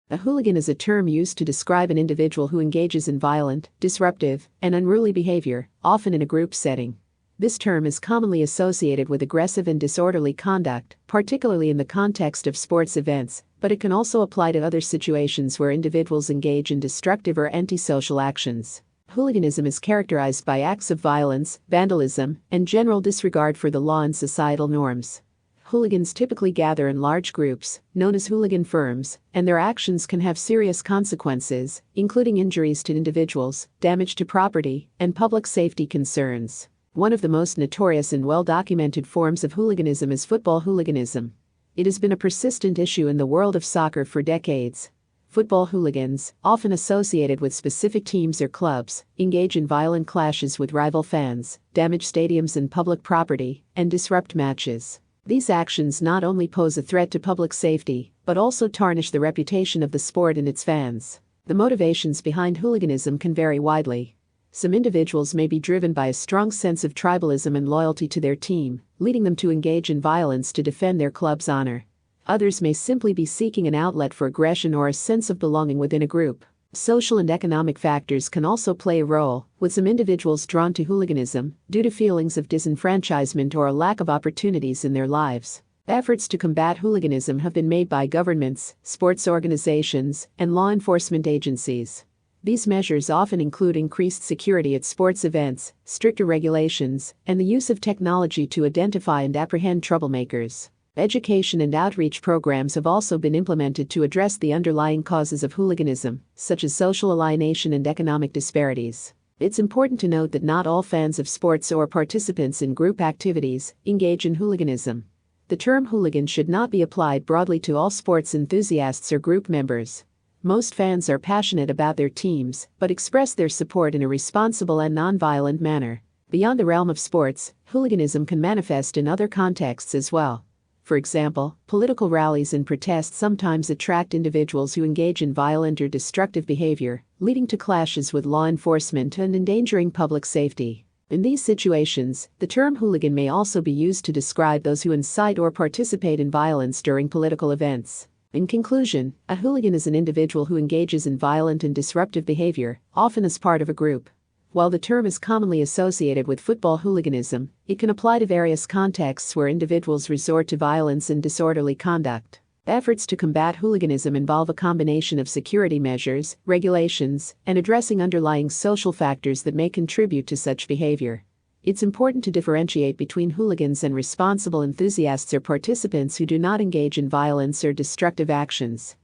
A hooligan is a term used to describe an individual who engages in violent, disruptive, and unruly behavior, often in a group setting. This term is commonly associated with aggressive and disorderly conduct, particularly in the context of sports events, but it can also apply to other situations where individuals engage in destructive or antisocial actions. Hooliganism is characterized by acts of violence, vandalism, and general disregard for the law and societal norms. Hooligans typically gather in large groups, known as hooligan firms, and their actions can have serious consequences, including injuries to individuals, damage to property, and public safety concerns. One of the most notorious and well-documented forms of hooliganism is football hooliganism. It has been a persistent issue in the world of soccer for decades. Football hooligans, often associated with specific teams or clubs, engage in violent clashes with rival fans, damage stadiums and public property, and disrupt matches. These actions not only pose a threat to public safety, but also tarnish the reputation of the sport and its fans. The motivations behind hooliganism can vary widely. Some individuals may be driven by a strong sense of tribalism and loyalty to their team, leading them to engage in violence to defend their club's honor. Others may simply be seeking an outlet for aggression or a sense of belonging within a group. Social and economic factors can also play a role, with some individuals drawn to hooliganism due to feelings of disenfranchisement or a lack of opportunities in their lives. Efforts to combat hooliganism have been made by governments, sports organizations, and law enforcement agencies. These measures often include increased security at sports events, stricter regulations, and the use of technology to identify and apprehend troublemakers. Education and outreach programs have also been implemented to address the underlying causes of hooliganism, such as social alienation and economic disparities. It's important to note that not all fans of sports or participants in group activities engage in hooliganism. The term hooligan should not be applied broadly to all sports enthusiasts or group members. Most fans are passionate about their teams, but express their support in a responsible and non-violent manner. Beyond the realm of sports, hooliganism can manifest in other contexts as well. For example, political rallies and protests sometimes attract individuals who engage in violent or destructive behavior, leading to clashes with law enforcement and endangering public safety. In these situations, the term hooligan may also be used to describe those who incite or participate in violence during political events. In conclusion, a hooligan is an individual who engages in violent and disruptive behavior, often as part of a group. While the term is commonly associated with football hooliganism, it can apply to various contexts where individuals resort to violence and disorderly conduct. Efforts to combat hooliganism involve a combination of security measures, regulations, and addressing underlying social factors that may contribute to such behavior. It's important to differentiate between hooligans and responsible enthusiasts or participants who do not engage in violence or destructive actions.